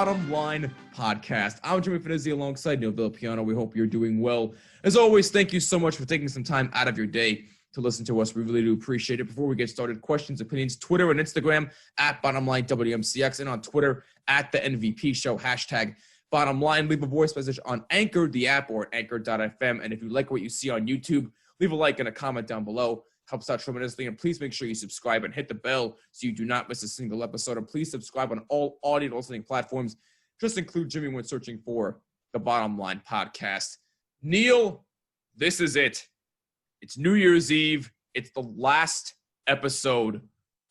Bottom Line Podcast. I'm Jimmy Finizzi alongside Neil Villapiano. We hope you're doing well. As always, thank you so much for taking some time out of your day to listen to us. We really do appreciate it. Before we get started, questions, opinions, Twitter and Instagram at BottomLineWMCX, and on Twitter at The NVP Show, hashtag Bottom Line. Leave a voice message on Anchor, the app, or Anchor.fm. And if you like what you see on YouTube, leave a like and a comment down below. Helps out tremendously. And please make sure you subscribe and hit the bell so you do not miss a single episode. And please subscribe on all audio listening platforms. Just include Jimmy when searching for the Bottom Line Podcast. Neil, this is it. It's New Year's Eve. It's the last episode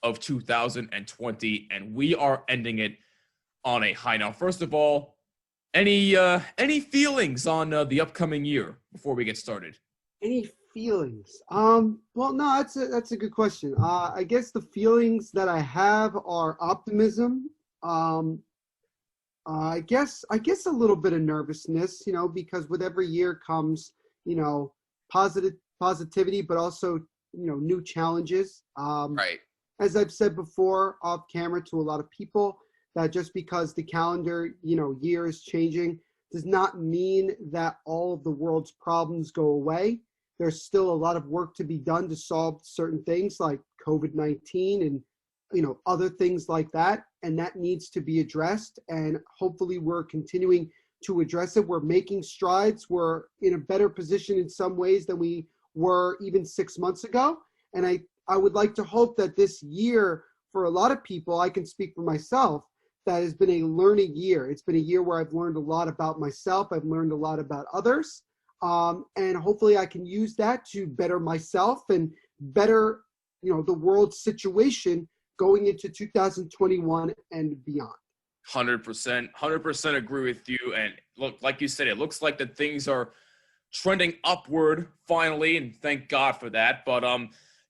of 2020, and we are ending it on a high note. First of all, any feelings on the upcoming year before we get started? Any feelings? Well, no, that's a good question. I guess the feelings that I have are optimism. I guess a little bit of nervousness, because with every year comes, positivity, but also, new challenges. Right. As I've said before off camera to a lot of people, that just because the calendar, year is changing does not mean that all of the world's problems go away. There's still a lot of work to be done to solve certain things like COVID-19 and, other things like that. And that needs to be addressed. And hopefully we're continuing to address it. We're making strides. We're in a better position in some ways than we were even 6 months ago. And I would like to hope that this year, for a lot of people, I can speak for myself, that has been a learning year. It's been a year where I've learned a lot about myself. I've learned a lot about others. And hopefully I can use that to better myself and better, the world's situation going into 2021 and beyond. 100% agree with you. And look, like you said, it looks like that things are trending upward finally, and thank God for that. But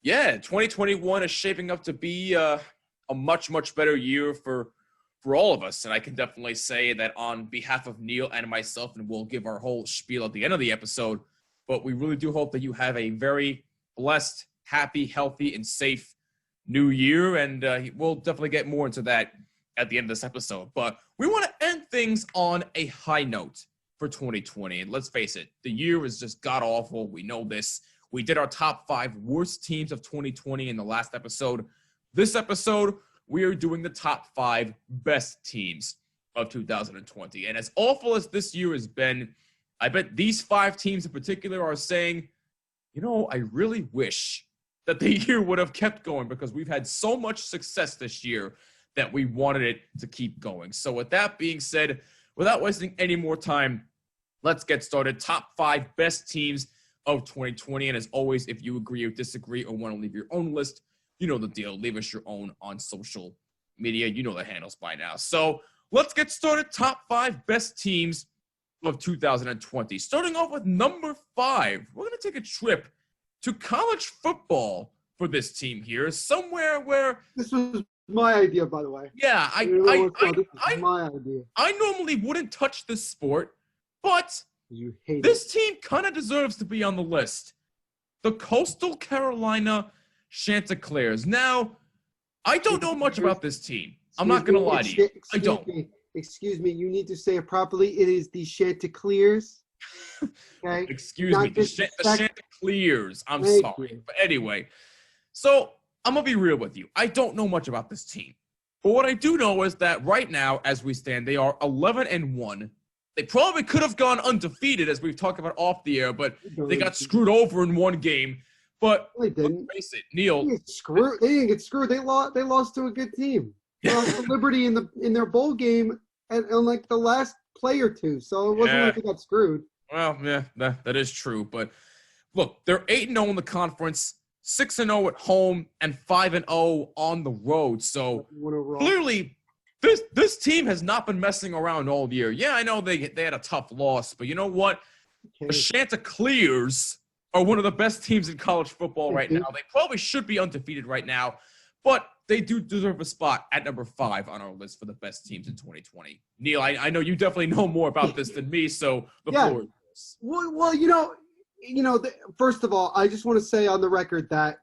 2021 is shaping up to be a much better year for all of us. And I can definitely say that on behalf of Neil and myself, and we'll give our whole spiel at the end of the episode, but we really do hope that you have a very blessed, happy, healthy, and safe new year. And we'll definitely get more into that at the end of this episode. But we want to end things on a high note for 2020. And let's face it, the year was just god-awful. We know this. We did our top 5 worst teams of 2020 in the last episode. This episode, we are doing the top 5 best teams of 2020. And as awful as this year has been, I bet these 5 teams in particular are saying, I really wish that the year would have kept going, because we've had so much success this year that we wanted it to keep going. So with that being said, without wasting any more time, let's get started. Top 5 best teams of 2020. And as always, if you agree or disagree or want to leave your own list, you know the deal. Leave us your own on social media. You know the handles by now. So let's get started. Top 5 best teams of 2020. Starting off with number 5. We're going to take a trip to college football for this team here. Somewhere where... This was my idea, by the way. Yeah, my idea. I normally wouldn't touch this sport, but you this team kind of deserves to be on the list. The Coastal Carolina Chanticleers. Now, I don't know much about this team. I'm not going to lie to you. I don't. Excuse me. You need to say it properly. It is the Chanticleers. Okay? Excuse me. The Chanticleers. I'm sorry. But anyway, so I'm going to be real with you. I don't know much about this team. But what I do know is that right now, as we stand, they are 11-1. They probably could have gone undefeated, as we've talked about off the air, but they got screwed over in one game. But they didn't. Let's face it, Neil. They didn't get screwed. They lost to a good team. They lost to Liberty in their bowl game on like the last play or two. So it wasn't like they got screwed. Well, yeah, that is true. But look, they're 8-0 in the conference, 6-0 at home, and 5-0 on the road. So clearly, this team has not been messing around all year. Yeah, I know they had a tough loss, but you know what? Okay. The Chanticleers are one of the best teams in college football right now. They probably should be undefeated right now, but they do deserve a spot at number 5 on our list for the best teams in 2020. Neil, I know you definitely know more about this than me, so the floor is yours. Well, first of all, I just want to say on the record that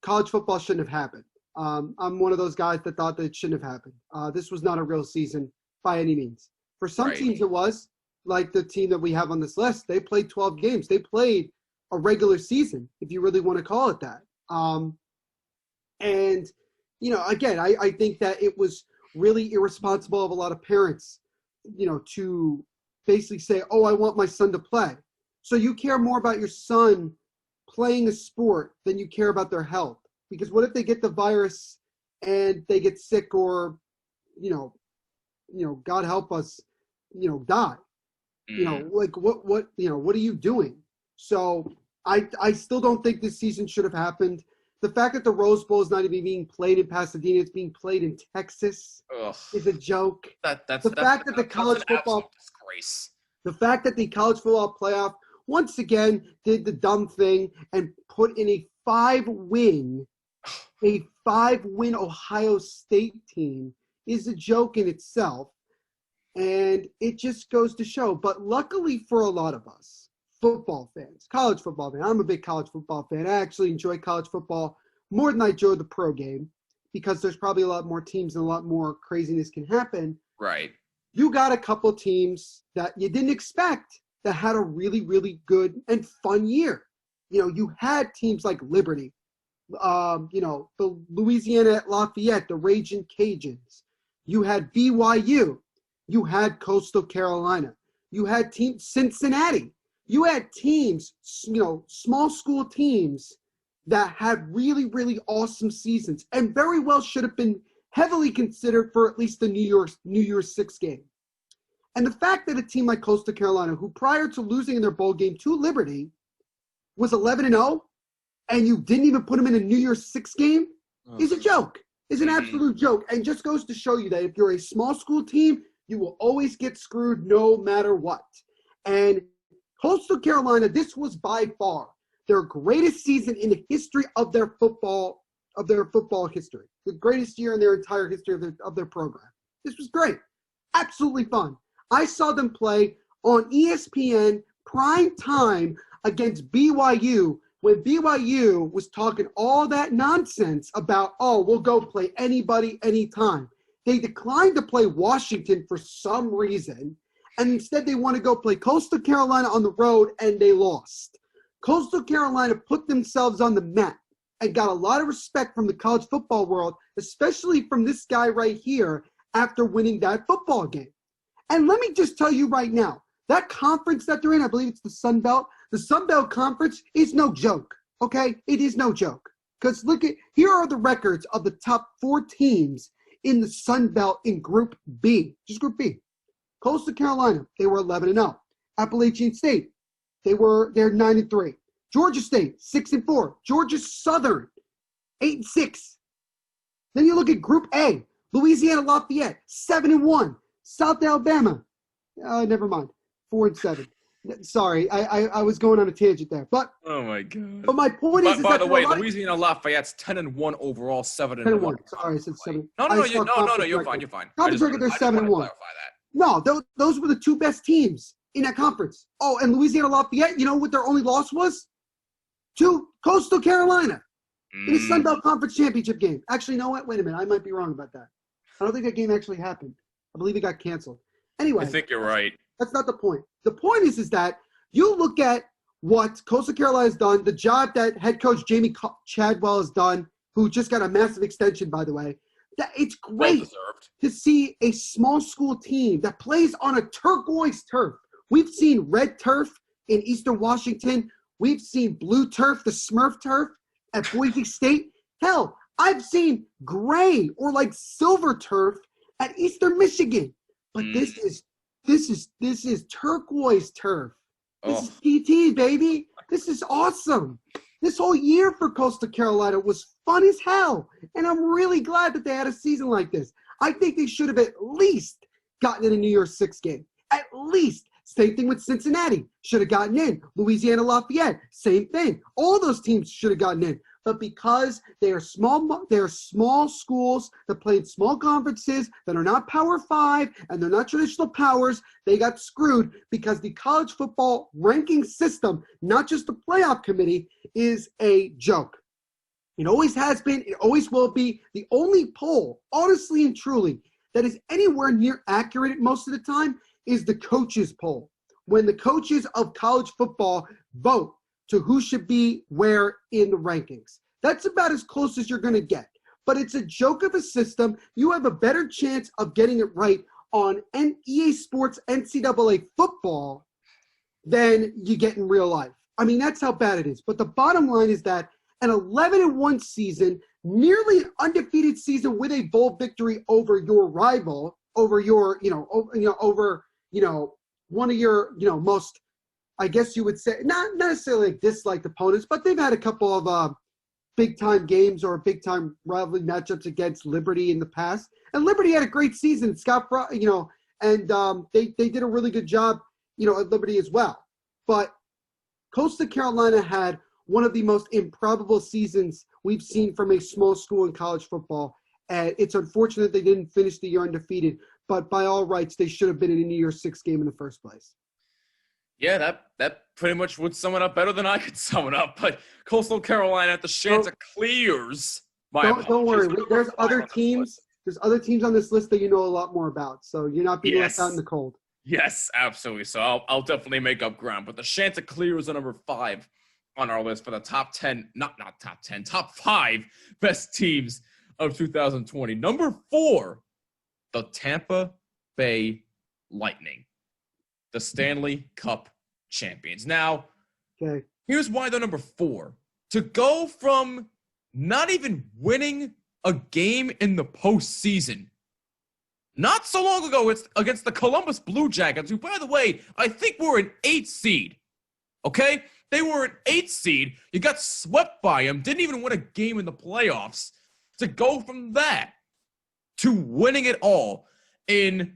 college football shouldn't have happened. I'm one of those guys that thought that it shouldn't have happened. This was not a real season by any means. For some Right. teams it was, like the team that we have on this list. They played 12 games. They played a regular season, if you really want to call it that. And, again, I think that it was really irresponsible of a lot of parents, to basically say, oh, I want my son to play. So you care more about your son playing a sport than you care about their health. Because what if they get the virus and they get sick or, God help us, die? Like what are you doing? So I still don't think this season should have happened. The fact that the Rose Bowl is not even being played in Pasadena, it's being played in Texas, is a joke. That's The fact that the college football disgrace. The fact that the college football playoff once again did the dumb thing and put in a five-win Ohio State team is a joke in itself. And it just goes to show. But luckily for a lot of us, football fans, college football fans, I'm a big college football fan. I actually enjoy college football more than I enjoy the pro game because there's probably a lot more teams and a lot more craziness can happen. Right. You got a couple teams that you didn't expect that had a really, really good and fun year. You had teams like Liberty, the Louisiana at Lafayette, the Raging Cajuns. You had BYU. You had Coastal Carolina. You had Cincinnati. You had teams, small school teams that had really, really awesome seasons and very well should have been heavily considered for at least the New Year's Six game. And the fact that a team like Coastal Carolina, who prior to losing in their bowl game to Liberty, was 11-0, and you didn't even put them in a New Year's Six game, is a joke. Is an absolute joke, and just goes to show you that if you're a small school team, you will always get screwed no matter what. And Coastal Carolina, this was by far their greatest season in the history of their football history. The greatest year in their entire history of their program. This was great. Absolutely fun. I saw them play on ESPN prime time against BYU when BYU was talking all that nonsense about, oh, we'll go play anybody, anytime. They declined to play Washington for some reason, and instead they want to go play Coastal Carolina on the road, and they lost. Coastal Carolina put themselves on the map and got a lot of respect from the college football world, especially from this guy right here after winning that football game. And let me just tell you right now, that conference that they're in, I believe it's the Sun Belt. The Sun Belt Conference is no joke, okay? It is no joke. Because here are the records of the top 4 teams in the Sun Belt in Group B, just Group B. Coastal Carolina, they were 11-0. Appalachian State, they're 9-3. Georgia State, 6-4. Georgia Southern, 8-6. Then you look at Group A, Louisiana Lafayette, 7-1. South Alabama, never mind, 4-7. Sorry, I was going on a tangent there, but oh my god. But my point is by that the way, Louisiana Lafayette's 10-1 overall, 7-1. Sorry, I said 7. No, you're fine. Conference record, they're 7-1. No, those were the 2 best teams in that conference. Oh, and Louisiana Lafayette, you know what their only loss was? To Coastal Carolina in the Sun Belt Conference Championship game. Actually, you know what? Wait a minute, I might be wrong about that. I don't think that game actually happened. I believe it got canceled. Anyway, I think you're right. That's not the point. The point is that you look at what Coastal Carolina has done, the job that head coach Jamie Chadwell has done, who just got a massive extension, by the way. That it's great to see a small school team that plays on a turquoise turf. We've seen red turf in Eastern Washington. We've seen blue turf, the Smurf turf at Boise State. Hell, I've seen gray or like silver turf at Eastern Michigan. But this is turquoise turf. This is PT, baby. This is awesome. This whole year for Coastal Carolina was fun as hell. And I'm really glad that they had a season like this. I think they should have at least gotten in a New Year's Six game. At least. Same thing with Cincinnati. Should have gotten in. Louisiana Lafayette. Same thing. All those teams should have gotten in. But because they are small schools that play in small conferences that are not Power 5 and they're not traditional powers, they got screwed because the college football ranking system, not just the playoff committee, is a joke. It always has been. It always will be. The only poll, honestly and truly, that is anywhere near accurate most of the time is the coaches poll. When the coaches of college football vote to who should be where in the rankings. That's about as close as you're going to get. But it's a joke of a system. You have a better chance of getting it right on EA Sports NCAA football than you get in real life. I mean, that's how bad it is. But the bottom line is that an 11-1 season, nearly an undefeated season with a bowl victory over your rival, over your, over one of your, most, I guess you would say, not necessarily like disliked opponents, but they've had a couple of big-time games or big-time rivalry matchups against Liberty in the past. And Liberty had a great season. They did a really good job, at Liberty as well. But Coastal Carolina had one of the most improbable seasons we've seen from a small school in college football. And it's unfortunate they didn't finish the year undefeated, but by all rights, they should have been in a New Year's Six game in the first place. Yeah, that pretty much would sum it up better than I could sum it up. But Coastal Carolina at the Chanticleers. Don't worry. There's other teams. There's other teams on this list that you know a lot more about. So you're not being left out in the cold. Yes, absolutely. So I'll definitely make up ground. But the Chanticleers are number 5 on our list for the top 10, top 5 best teams of 2020. Number 4, the Tampa Bay Lightning, the Stanley Cup champions. Now, Here's why they're number 4. To go from not even winning a game in the postseason, not so long ago, it's against the Columbus Blue Jackets, who, by the way, I think were an 8th seed. Okay? They were an 8th seed. You got swept by them, didn't even win a game in the playoffs. To go from that to winning it all in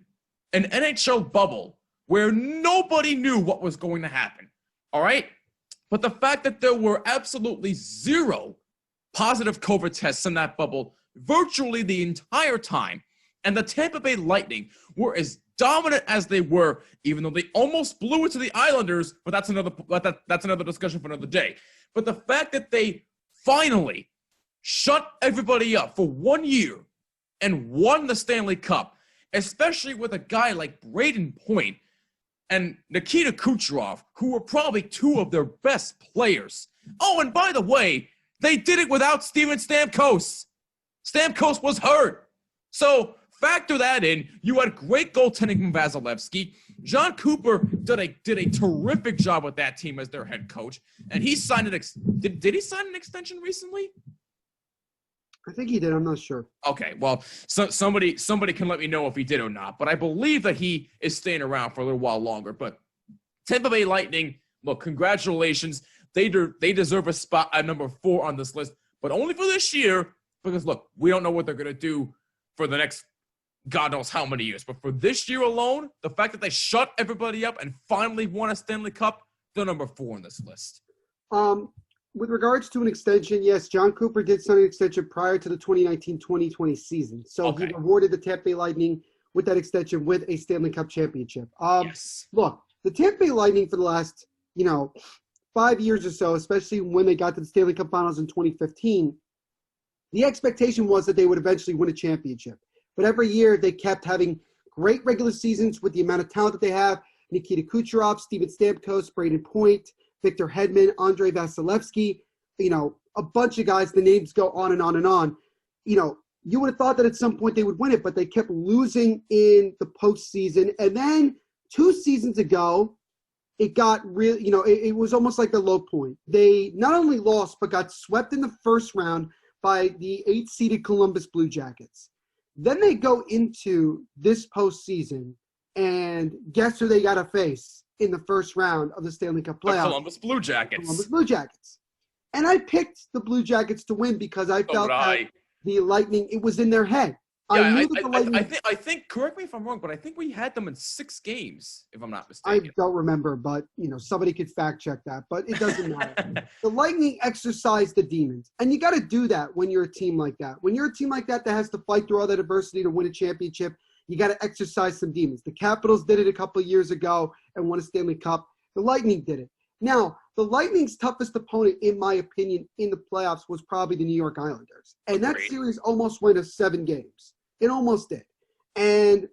an NHL bubble where nobody knew what was going to happen. All right? But the fact that there were absolutely 0 positive COVID tests in that bubble virtually the entire time, and the Tampa Bay Lightning were as dominant as they were, even though they almost blew it to the Islanders, but that's another discussion for another day. But the fact that they finally shut everybody up for 1 year and won the Stanley Cup, especially with a guy like Braden Point and Nikita Kucherov, who were probably 2 of their best players. Oh, and by the way, they did it without Steven Stamkos. Stamkos was hurt. So factor that in. You had great goaltending from Vasilevsky. John Cooper did a terrific job with that team as their head coach, and he signed did he sign an extension recently? I think he did. I'm not sure. Okay, well, somebody can let me know if he did or not, but I believe that he is staying around for a little while longer. But Tampa Bay Lightning, look, congratulations. They deserve a spot at number 4 on this list, but only for this year, because, look, we don't know what they're going to do for the next God knows how many years. But for this year alone, the fact that they shut everybody up and finally won a Stanley Cup, they're number 4 on this list. With regards to an extension, yes, John Cooper did sign an extension prior to the 2019-2020 season. So He rewarded the Tampa Bay Lightning with that extension with a Stanley Cup championship. Yes. Look, the Tampa Bay Lightning for the last, 5 years or so, especially when they got to the Stanley Cup Finals in 2015, the expectation was that they would eventually win a championship. But every year they kept having great regular seasons with the amount of talent that they have. Nikita Kucherov, Steven Stamkos, Braden Point, Victor Hedman, Andrei Vasilevsky, a bunch of guys, the names go on and on and on. You would have thought that at some point they would win it, but they kept losing in the postseason. And then 2 seasons ago, it got real, it was almost like the low point. They not only lost, but got swept in the first round by the 8th-seeded Columbus Blue Jackets. Then they go into this postseason, and guess who they got to face in the first round of the Stanley Cup playoffs? The Columbus Blue Jackets. Columbus Blue Jackets. And I picked the Blue Jackets to win because I felt that the Lightning, it was in their head. Yeah, I think, correct me if I'm wrong, but I think we had them in 6 games, if I'm not mistaken. I don't remember, but, somebody could fact check that, but it doesn't matter. The Lightning exercise the demons, and you got to do that when you're a team like that. When you're a team like that has to fight through all that adversity to win a championship, you got to exercise some demons. The Capitals did it a couple of years ago and won a Stanley Cup. The Lightning did it. Now, the Lightning's toughest opponent, in my opinion, in the playoffs was probably the New York Islanders. And that series almost went to 7 games. It almost did. And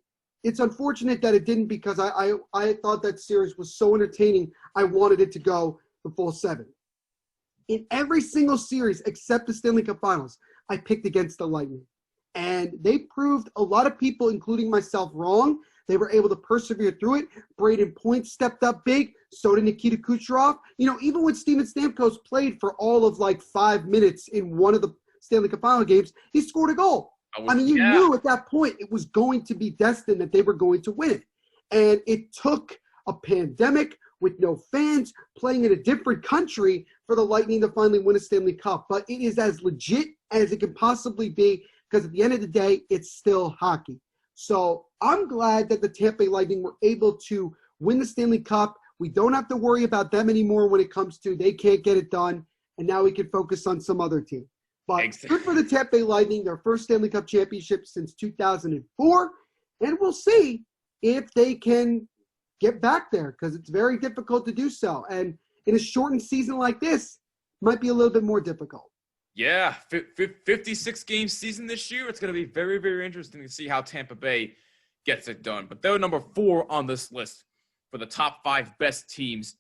it's unfortunate that it didn't, because I thought that series was so entertaining. I wanted it to go the full 7. In every single series except the Stanley Cup Finals, I picked against the Lightning. And they proved a lot of people, including myself, wrong. They were able to persevere through it. Brayden Point stepped up big. So did Nikita Kucherov. Even when Steven Stamkos played for all of 5 minutes in one of the Stanley Cup Final games, he scored a goal. You knew at that point it was going to be destined that they were going to win it. And it took a pandemic with no fans, playing in a different country, for the Lightning to finally win a Stanley Cup. But it is as legit as it can possibly be, because at the end of the day, it's still hockey. So I'm glad that the Tampa Bay Lightning were able to win the Stanley Cup. We don't have to worry about them anymore when it comes to they can't get it done, and now we can focus on some other team. But good for the Tampa Bay Lightning, their first Stanley Cup championship since 2004, and we'll see if they can get back there, because it's very difficult to do so. And in a shortened season like this, might be a little bit more difficult. Yeah, 56-game season this year. It's going to be very, very interesting to see how Tampa Bay gets it done. But they're number 4 on this list for the top 5 best teams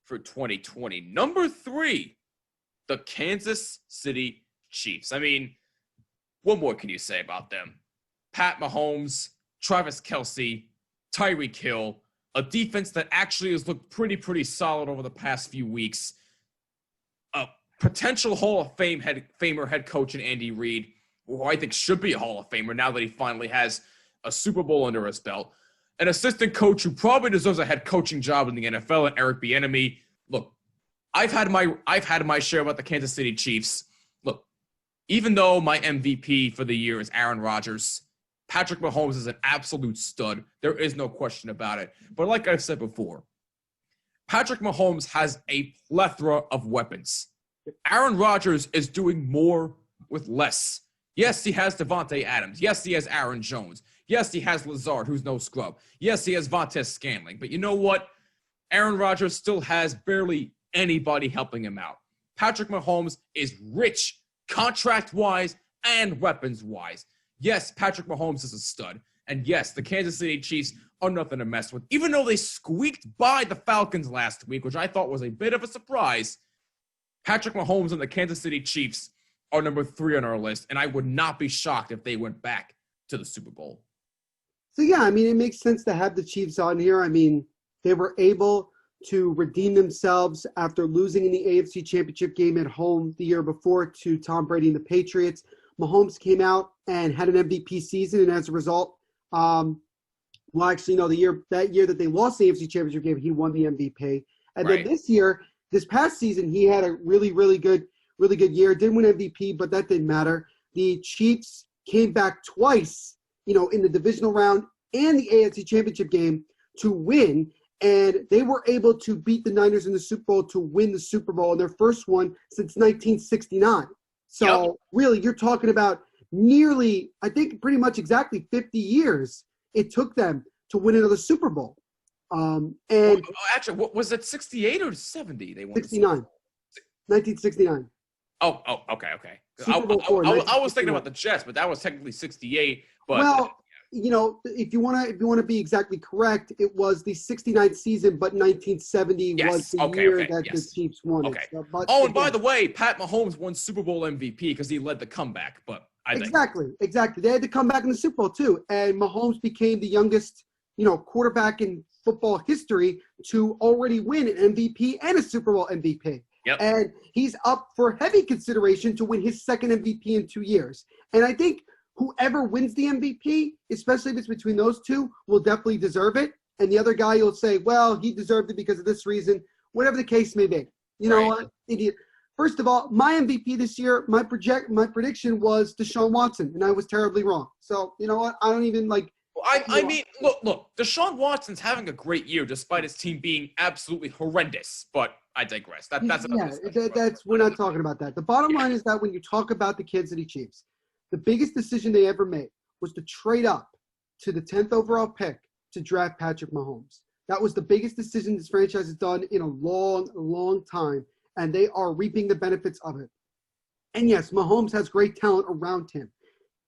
for 2020. Number 3, the Kansas City Chiefs. What more can you say about them? Pat Mahomes, Travis Kelce, Tyreek Hill, a defense that actually has looked pretty solid over the past few weeks. A potential Hall of Famer head coach in Andy Reid, who I think should be a Hall of Famer now that he finally has a Super Bowl under his belt. An assistant coach who probably deserves a head coaching job in the NFL, and Eric Bieniemy. Look, I've had my share about the Kansas City Chiefs. Look, even though my MVP for the year is Aaron Rodgers, Patrick Mahomes is an absolute stud. There is no question about it. But like I've said before, Patrick Mahomes has a plethora of weapons. Aaron Rodgers is doing more with less. Yes, he has Devontae Adams. Yes, he has Aaron Jones. Yes, he has Lazard, who's no scrub. Yes, he has Vontaze Scanling. But you know what? Aaron Rodgers still has barely anybody helping him out. Patrick Mahomes is rich, contract-wise and weapons-wise. Yes, Patrick Mahomes is a stud. And yes, the Kansas City Chiefs are nothing to mess with. Even though they squeaked by the Falcons last week, which I thought was a bit of a surprise, Patrick Mahomes and the Kansas City Chiefs are number 3 on our list, and I would not be shocked if they went back to the Super Bowl. So, yeah, it makes sense to have the Chiefs on here. They were able to redeem themselves after losing in the AFC Championship game at home the year before to Tom Brady and the Patriots. Mahomes came out and had an MVP season, and as a result, that year that they lost the AFC Championship game, he won the MVP. And then this past season, he had a really good year. Didn't win MVP, but that didn't matter. The Chiefs came back twice, in the divisional round and the AFC Championship game to win, and they were able to beat the Niners in the Super Bowl to win the Super Bowl, and their first one since 1969. So really, you're talking about nearly, I think pretty much exactly 50 years it took them to win another Super Bowl. Actually, what was it, 68 or 70? They won 69. 1969. Oh, okay. Super Bowl I was thinking about the Jets, but that was technically 68. But if you want to be exactly correct, it was the 69th season, but 1970 was the year that the Chiefs won it. So, and by the way, Pat Mahomes won Super Bowl MVP because he led the comeback. But exactly. They had to come back in the Super Bowl too, and Mahomes became the youngest, quarterback in football history to already win an MVP and a Super Bowl MVP. Yep. And he's up for heavy consideration to win his second MVP in 2 years. And I think whoever wins the MVP, especially if it's between those two, will definitely deserve it. And the other guy will say, well, he deserved it because of this reason, whatever the case may be. You know what, idiot. First of all, my MVP this year, my prediction was Deshaun Watson, and I was terribly wrong. So, you know what? I don't even like. Look, Deshaun Watson's having a great year despite his team being absolutely horrendous. But I digress. We're not talking about that. The bottom line is that when you talk about the Kansas City Chiefs, the biggest decision they ever made was to trade up to the 10th overall pick to draft Patrick Mahomes. That was the biggest decision this franchise has done in a long time, and they are reaping the benefits of it. And yes, Mahomes has great talent around him.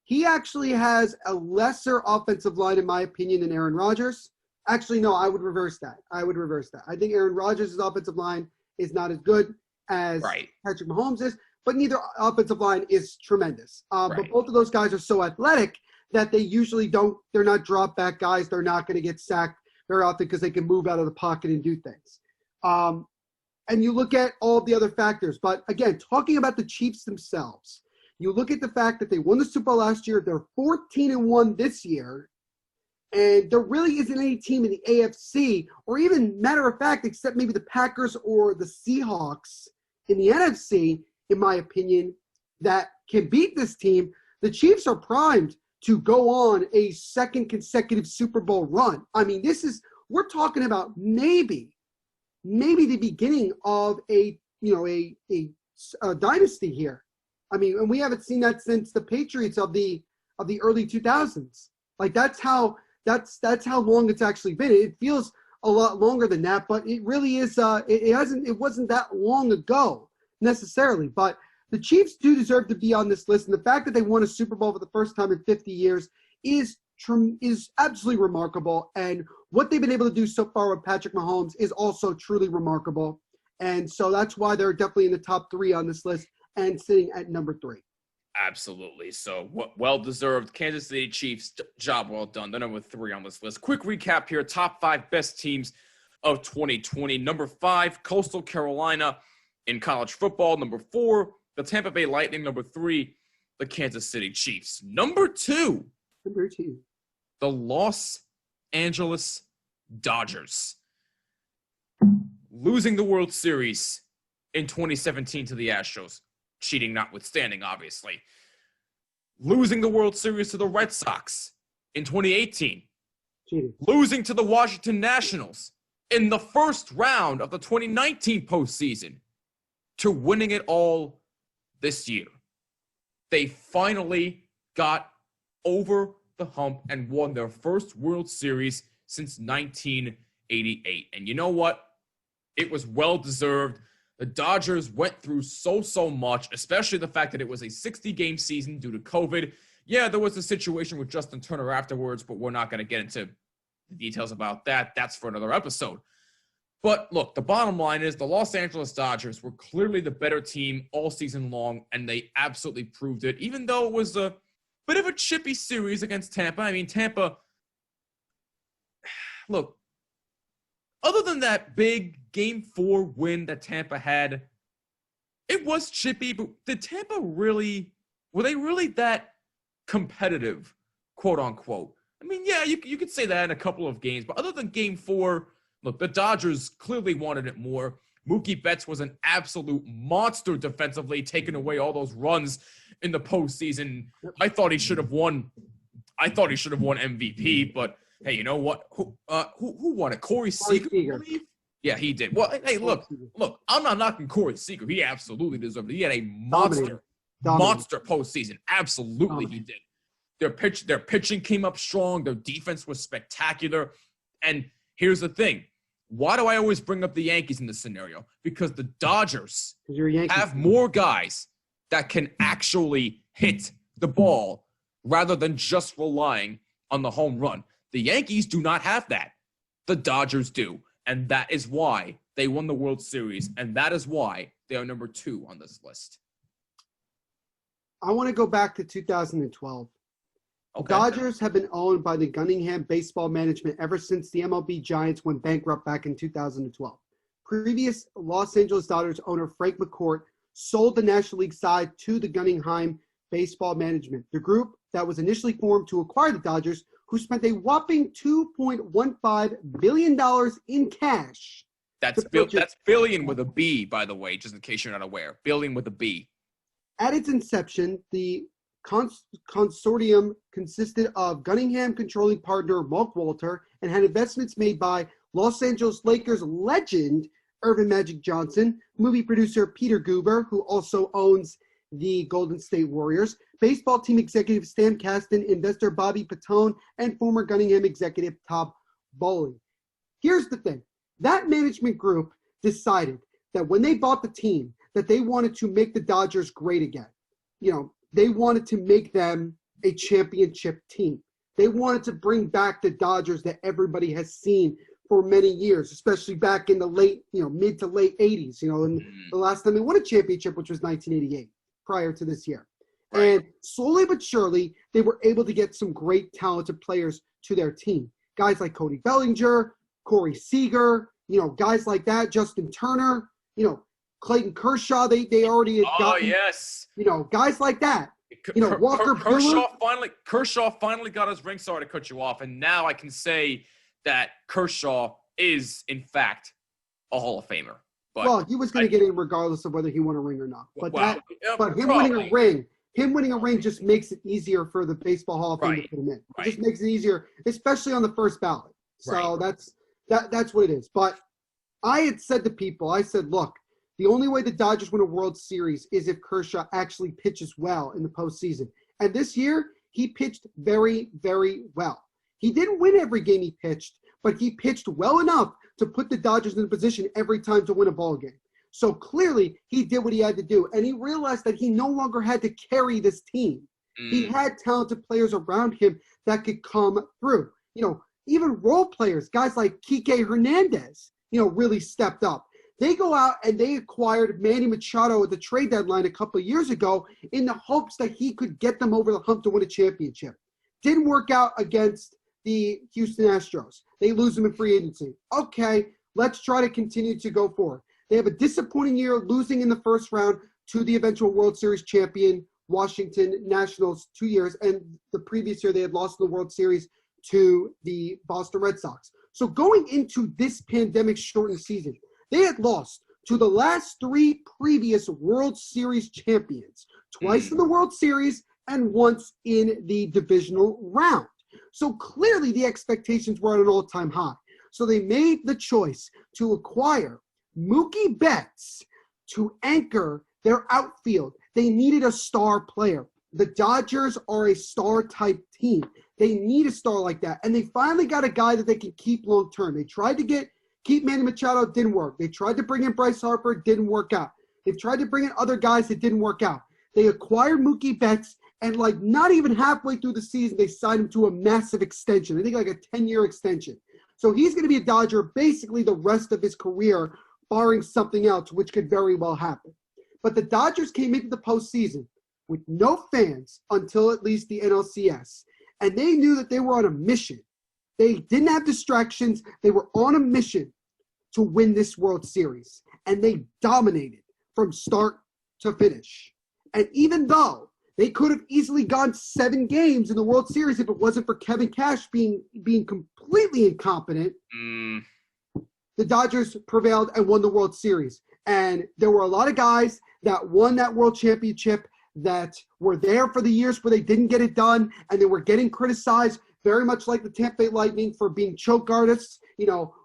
He actually has a lesser offensive line, in my opinion, than Aaron Rodgers. Actually, no, I would reverse that. I think Aaron Rodgers' offensive line is not as good as Patrick Mahomes is, but neither offensive line is tremendous. But both of those guys are so athletic that they usually they're not drop back guys. They're not going to get sacked very often because they can move out of the pocket and do things. And you look at all the other factors. But again, talking about the Chiefs themselves, you look at the fact that they won the Super Bowl last year. They're 14-1 this year. And there really isn't any team in the AFC, or even matter of fact, except maybe the Packers or the Seahawks in the NFC, in my opinion, that can beat this team. The Chiefs are primed to go on a second consecutive Super Bowl run. I mean, we're talking about maybe the beginning of a dynasty here. I mean, and we haven't seen that since the Patriots of the early 2000s. Like that's how long it's actually been. It feels a lot longer than that, but it really is. It wasn't that long ago necessarily. But the Chiefs do deserve to be on this list, and the fact that they won a Super Bowl for the first time in 50 years is absolutely remarkable. And what they've been able to do so far with Patrick Mahomes is also truly remarkable. And so that's why they're definitely in the top 3 on this list and sitting at number 3. Absolutely. So well-deserved. Kansas City Chiefs, job well done. They're number 3 on this list. Quick recap here. Top 5 best teams of 2020. Number 5, Coastal Carolina in college football. Number 4, the Tampa Bay Lightning. Number 3, the Kansas City Chiefs. Number 2, the Los Angeles Dodgers. Losing the World Series in 2017 to the Astros. Cheating notwithstanding, obviously. Losing the World Series to the Red Sox in 2018. Cheating. Losing to the Washington Nationals in the first round of the 2019 postseason, to winning it all this year. They finally got over the hump and won their first World Series since 1988. And you know what? It was well-deserved. The Dodgers went through so much, especially the fact that it was a 60-game season due to COVID. Yeah, there was a situation with Justin Turner afterwards, but we're not going to get into the details about that. That's for another episode. But look, the bottom line is the Los Angeles Dodgers were clearly the better team all season long, and they absolutely proved it, even though it was a bit of a chippy series against Tampa. I mean, Tampa, look, other than that big Game 4 win that Tampa had, it was chippy, but did Tampa were they really that competitive, quote unquote? I mean, yeah, you could say that in a couple of games, but other than Game 4, look, the Dodgers clearly wanted it more. Mookie Betts was an absolute monster defensively, taking away all those runs in the postseason. I thought he should have won MVP, but hey, you know what? Who won it? Corey Seager, I believe? Yeah, he did. Well, hey, look, I'm not knocking Corey Seager. He absolutely deserved it. He had a monster postseason. Absolutely, he did. Their pitching came up strong. Their defense was spectacular. And here's the thing. Why do I always bring up the Yankees in this scenario? Because the Dodgers have more guys that can actually hit the ball rather than just relying on the home run. The Yankees do not have that. The Dodgers do. And that is why they won the World Series. And that is why they are number 2 on this list. I want to go back to 2012. Okay. Dodgers have been owned by the Cunningham Baseball Management ever since the MLB Giants went bankrupt back in 2012. Previous Los Angeles Dodgers owner Frank McCourt sold the National League side to the Cunningham Baseball Management, the group that was initially formed to acquire the Dodgers, who spent a whopping $2.15 billion in cash. That's billion with a B, by the way, just in case you're not aware. Billion with a B. At its inception, the consortium consisted of Cunningham controlling partner Mark Walter and had investments made by Los Angeles Lakers legend Earvin Magic Johnson, movie producer Peter Guber, who also owns the Golden State Warriors, baseball team executive Stan Kasten, investor Bobby Patone, and former Cunningham executive Tom Bowling. Here's the thing. That management group decided that when they bought the team, that they wanted to make the Dodgers great again. You know, they wanted to make them a championship team. They wanted to bring back the Dodgers that everybody has seen for many years, especially back in the late, mid to late 80s, and the last time they won a championship, which was 1988, prior to this year. Right. And slowly but surely, they were able to get some great talented players to their team. Guys like Cody Bellinger, Corey Seager, guys like that, Justin Turner, Clayton Kershaw, they already had gotten, yes. Guys like that. Walker Buehler. Kershaw finally got his ring. Sorry to cut you off. And now I can say that Kershaw is, in fact, a Hall of Famer. Well, he was going to get in regardless of whether he won a ring or not. But him winning a ring just makes it easier for the Baseball Hall of Fame to put him in. It just makes it easier, especially on the first ballot. So that's what it is. But I had said to people, I said, look, the only way the Dodgers win a World Series is if Kershaw actually pitches well in the postseason. And this year, he pitched very, very well. He didn't win every game he pitched, but he pitched well enough to put the Dodgers in a position every time to win a ball game. So clearly, he did what he had to do. And he realized that he no longer had to carry this team. He had talented players around him that could come through. Even role players, guys like Kike Hernandez, really stepped up. They go out and they acquired Manny Machado at the trade deadline a couple of years ago in the hopes that he could get them over the hump to win a championship. Didn't work out against the Houston Astros. They lose him in free agency. Okay, let's try to continue to go forward. They have a disappointing year, losing in the first round to the eventual World Series champion Washington Nationals 2 years, and the previous year they had lost in the World Series to the Boston Red Sox. So going into this pandemic-shortened season, they had lost to the last three previous World Series champions, twice in the World Series and once in the divisional round. So clearly the expectations were at an all-time high. So they made the choice to acquire Mookie Betts to anchor their outfield. They needed a star player. The Dodgers are a star-type team. They need a star like that. And they finally got a guy that they can keep long-term. They tried to keep Manny Machado, didn't work. They tried to bring in Bryce Harper, didn't work out. They've tried to bring in other guys that didn't work out. They acquired Mookie Betts, and not even halfway through the season, they signed him to a massive extension. I think like a 10-year extension. So he's going to be a Dodger basically the rest of his career, barring something else, which could very well happen. But the Dodgers came into the postseason with no fans until at least the NLCS, and they knew that they were on a mission. They didn't have distractions. They were on a mission to win this World Series, and they dominated from start to finish. And even though they could have easily gone 7 games in the World Series if it wasn't for Kevin Cash being completely incompetent, the Dodgers prevailed and won the World Series. And there were a lot of guys that won that World Championship that were there for the years where they didn't get it done, and they were getting criticized very much like the Tampa Bay Lightning for being choke artists.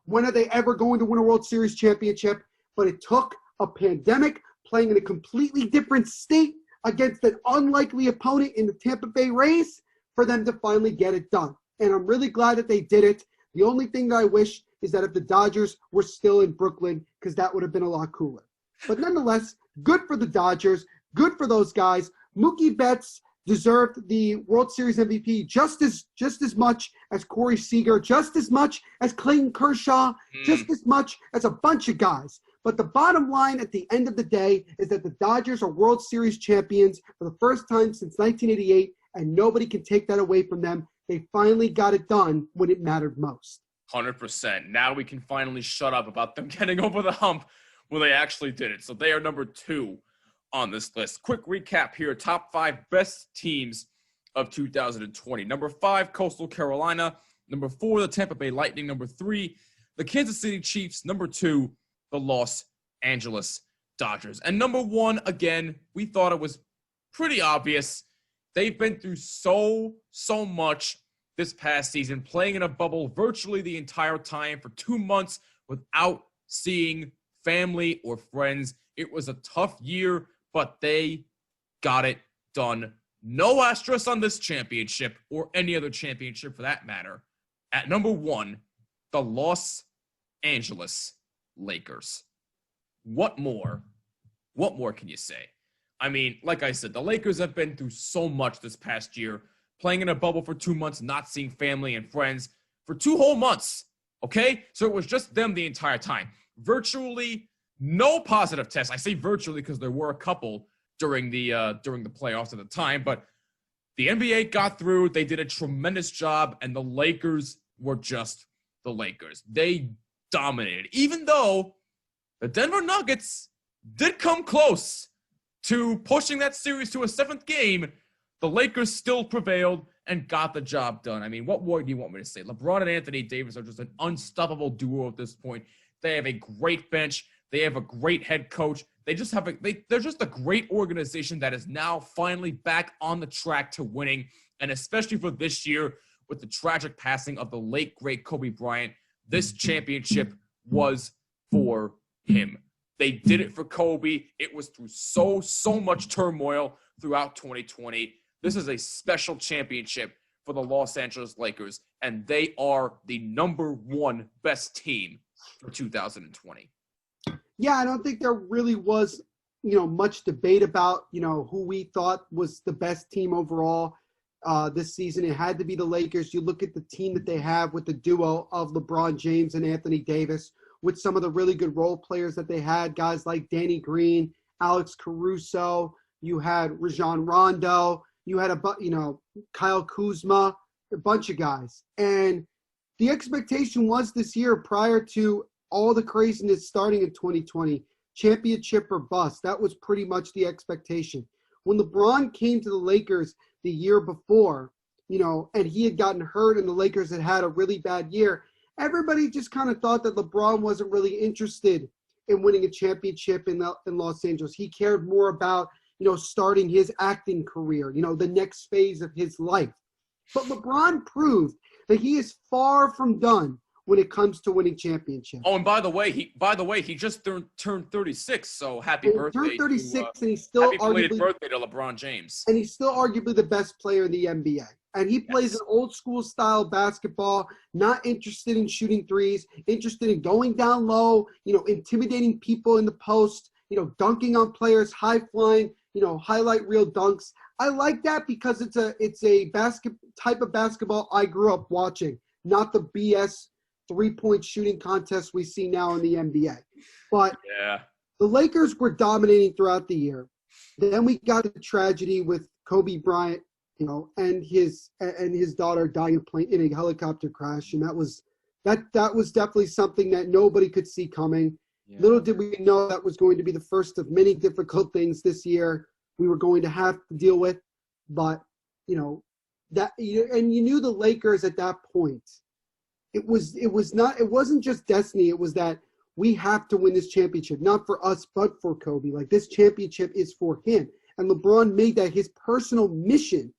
When are they ever going to win a World Series championship? But it took a pandemic, playing in a completely different state against an unlikely opponent in the Tampa Bay Rays, for them to finally get it done. And I'm really glad that they did it. The only thing that I wish is that if the Dodgers were still in Brooklyn, because that would have been a lot cooler. But nonetheless, good for the Dodgers, good for those guys. Mookie Betts deserved the World Series MVP just as much as Corey Seager, just as much as Clayton Kershaw, just as much as a bunch of guys. But the bottom line at the end of the day is that the Dodgers are World Series champions for the first time since 1988, and nobody can take that away from them. They finally got it done when it mattered most. 100%. Now we can finally shut up about them getting over the hump when they actually did it. So they are number 2 on this list. Quick recap here. Top 5 best teams of 2020. Number 5, Coastal Carolina. Number 4, the Tampa Bay Lightning. Number 3, the Kansas City Chiefs. Number 2, the Los Angeles Dodgers. And number 1, again, we thought it was pretty obvious. They've been through so much this past season, playing in a bubble virtually the entire time for 2 months without seeing family or friends. It was a tough year, but they got it done. No asterisk on this championship or any other championship for that matter. At number 1, the Los Angeles Lakers. What more can you say? I mean, like I said, the Lakers have been through so much this past year, playing in a bubble for 2 months, not seeing family and friends for 2 whole months. Okay? So it was just them the entire time. Virtually no positive tests. I say virtually because there were a couple during the playoffs at the time, but the NBA got through. They did a tremendous job, and the Lakers were just the Lakers. They dominated, even though the Denver Nuggets did come close to pushing that series to a 7th game. The Lakers still prevailed and got the job done. I mean, what more do you want me to say? LeBron and Anthony Davis are just an unstoppable duo at this point. They have a great bench. They have a great head coach. They're just a great organization that is now finally back on the track to winning. And especially for this year, with the tragic passing of the late, great Kobe Bryant, this championship was for him. They did it for Kobe. It was through so much turmoil throughout 2020. This is a special championship for the Los Angeles Lakers, and they are the #1 best team for 2020. Yeah, I don't think there really was, much debate about, who we thought was the best team overall this season. It had to be the Lakers. You look at the team that they have with the duo of LeBron James and Anthony Davis, with some of the really good role players that they had, guys like Danny Green, Alex Caruso. You had Rajon Rondo. You had Kyle Kuzma, a bunch of guys. And the expectation was this year, prior to all the craziness starting in 2020, championship or bust. That was pretty much the expectation. When LeBron came to the Lakers the year before, and he had gotten hurt and the Lakers had a really bad year, everybody just kind of thought that LeBron wasn't really interested in winning a championship in Los Angeles. He cared more about, starting his acting career, the next phase of his life. But LeBron proved that he is far from done when it comes to winning championships. Oh, and by the way, he just turned 36. So happy birthday! Turned 36, and he's still happy belated birthday to LeBron James. And he's still arguably the best player in the NBA. And he plays an old school style basketball, not interested in shooting threes, interested in going down low, intimidating people in the post, dunking on players, high flying, highlight reel dunks. I like that because it's a type of basketball I grew up watching, not the BS 3-point shooting contest we see now in the NBA. But yeah, the Lakers were dominating throughout the year. Then we got the tragedy with Kobe Bryant, and his daughter dying in a helicopter crash, and that was definitely something that nobody could see coming. Yeah. Little did we know that was going to be the first of many difficult things this year we were going to have to deal with. But you knew the Lakers at that point. It wasn't just destiny. It was that we have to win this championship, not for us, but for Kobe. Like, this championship is for him. And LeBron made that his personal mission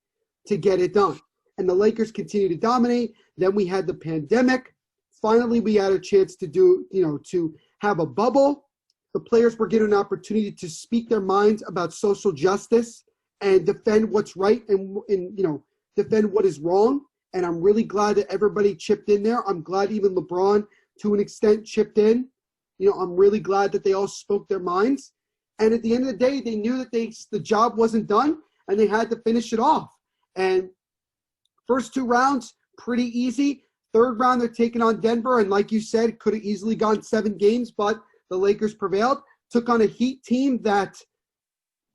to get it done. And the Lakers continued to dominate. Then we had the pandemic. Finally, we had a chance to have a bubble. The players were given an opportunity to speak their minds about social justice and defend what's right and defend what is wrong. And I'm really glad that everybody chipped in there. I'm glad even LeBron, to an extent, chipped in. I'm really glad that they all spoke their minds. And at the end of the day, they knew that the job wasn't done, and they had to finish it off. And first 2 rounds, pretty easy. 3rd round, they're taking on Denver. And like you said, could have easily gone 7 games, but the Lakers prevailed. Took on a Heat team that,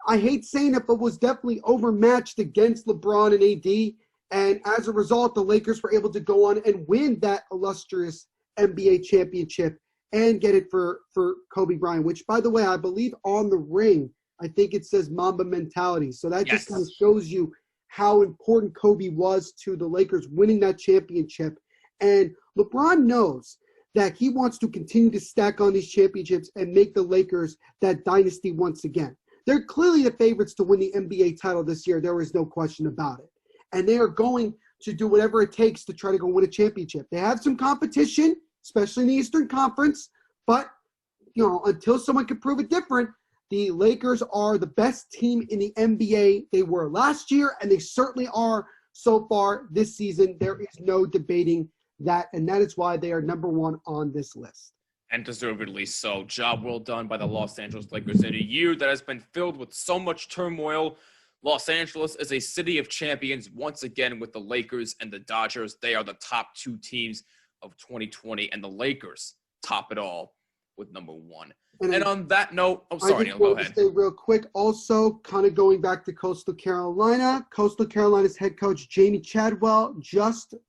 I hate saying it, but was definitely overmatched against LeBron and AD. And as a result, the Lakers were able to go on and win that illustrious NBA championship and get it for Kobe Bryant, which, by the way, I believe on the ring, I think it says Mamba mentality. So that just kind of shows you how important Kobe was to the Lakers winning that championship. And LeBron knows that he wants to continue to stack on these championships and make the Lakers that dynasty once again. They're clearly the favorites to win the NBA title this year. There is no question about it. And they are going to do whatever it takes to try to go win a championship. They have some competition, especially in the Eastern Conference. But, until someone can prove it different, the Lakers are the best team in the NBA. They were last year, and they certainly are so far this season. There is no debating that, and that is why they are #1 on this list. And deservedly so. Job well done by the Los Angeles Lakers in a year that has been filled with so much turmoil. Los Angeles is a city of champions once again with the Lakers and the Dodgers. They are the top two teams of 2020, and the Lakers top it all with number one. And on that note, I'm sorry, Neil, go ahead. Say real quick, also kind of going back to Coastal Carolina. Coastal Carolina's head coach Jamie Chadwell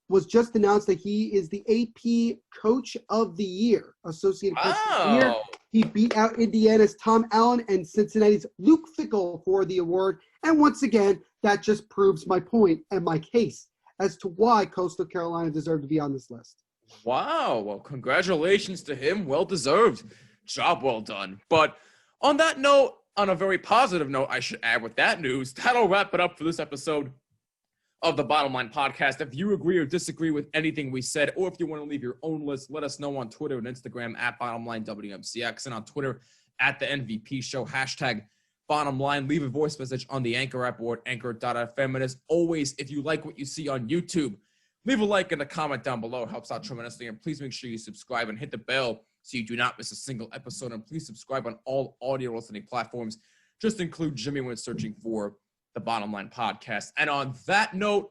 was just announced that he is the AP Coach of the Year, Associate Coach of the Year. He beat out Indiana's Tom Allen and Cincinnati's Luke Fickell for the award. And once again, that just proves my point and my case as to why Coastal Carolina deserved to be on this list. Wow. Well, congratulations to him. Well deserved. Job well done. But on that note, on a very positive note, I should add with that news, that'll wrap it up for this episode of the Bottom Line Podcast. If you agree or disagree with anything we said, or if you want to leave your own list, let us know on Twitter and Instagram at BottomLineWMCX, and on Twitter at the MVP Show, hashtag Bottom Line. Leave a voice message on the Anchor app or at anchor.fm. And as always, if you like what you see on YouTube, leave a like and a comment down below. It helps out tremendously. And please make sure you subscribe and hit the bell so you do not miss a single episode. And please subscribe on all audio listening platforms. Just include Jimmy when searching for the Bottom Line Podcast. And on that note,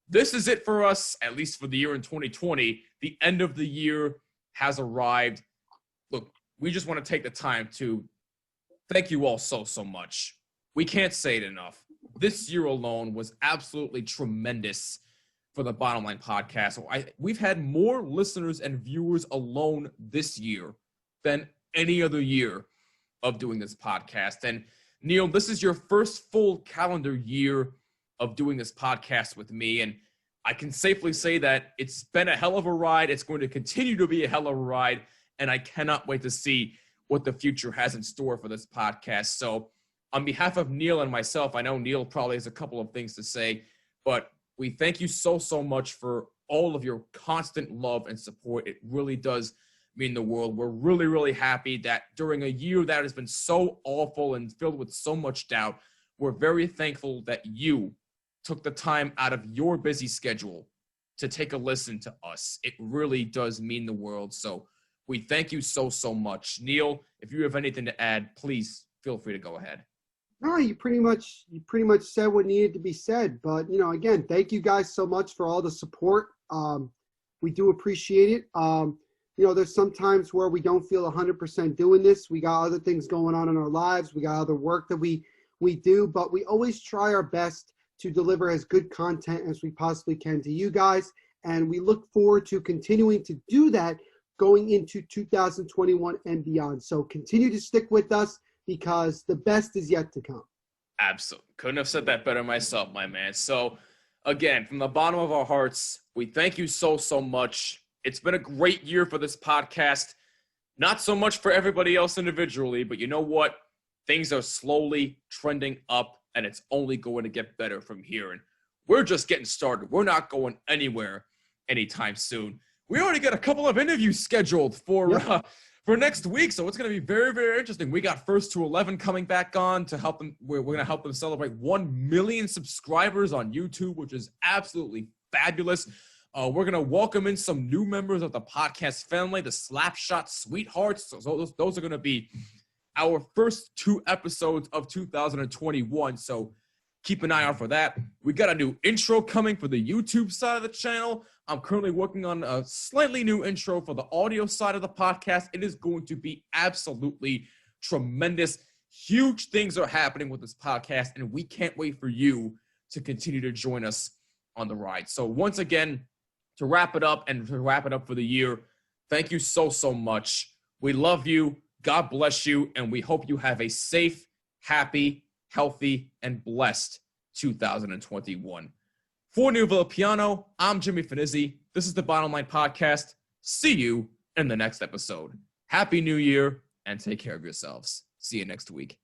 this is it for us, at least for the year in 2020. The end of the year has arrived. Look, we just want to take the time to thank you all so much. We can't say it enough. This year alone was absolutely tremendous for the Bottom Line Podcast. We've had more listeners and viewers alone this year than any other year of doing this podcast. And Neil, this is your first full calendar year of doing this podcast with me. And I can safely say that it's been a hell of a ride. It's going to continue to be a hell of a ride. And I cannot wait to see what the future has in store for this podcast. So on behalf of Neil and myself, I know Neil probably has a couple of things to say, but we thank you so much for all of your constant love and support. It really does mean the world. We're really happy that during a year that has been so awful and filled with so much doubt, we're very thankful that you took the time out of your busy schedule to take a listen to us. It really does mean the world. So we thank you so much. Neil, if you have anything to add, please feel free to go ahead. No, you pretty much said what needed to be said. But, again, thank you guys so much for all the support. We do appreciate it. There's some times where we don't feel 100% doing this. We got other things going on in our lives. We got other work that we do. But we always try our best to deliver as good content as we possibly can to you guys. And we look forward to continuing to do that going into 2021 and beyond. So continue to stick with us, because the best is yet to come. Absolutely. Couldn't have said that better myself, my man. So, again, from the bottom of our hearts, we thank you so much. It's been a great year for this podcast. Not so much for everybody else individually, but you know what? Things are slowly trending up, and it's only going to get better from here. And we're just getting started. We're not going anywhere anytime soon. We already got a couple of interviews scheduled for next week, so it's going to be very interesting. We got First to 11 coming back on to help them. We're going to help them celebrate 1 million subscribers on YouTube, which is absolutely fabulous. We're going to welcome in some new members of the podcast family, the Slapshot Sweethearts. So those are going to be our first 2 episodes of 2021. So keep an eye out for that. We got a new intro coming for the YouTube side of the channel. I'm currently working on a slightly new intro for the audio side of the podcast. It is going to be absolutely tremendous. Huge things are happening with this podcast, and we can't wait for you to continue to join us on the ride. So once again, to wrap it up for the year, thank you so much. We love you. God bless you, and we hope you have a safe, happy, healthy, and blessed 2021. For Neil Villapiano, I'm Jimmy Finizzi. This is the Bottom Line Podcast. See you in the next episode. Happy New Year, and take care of yourselves. See you next week.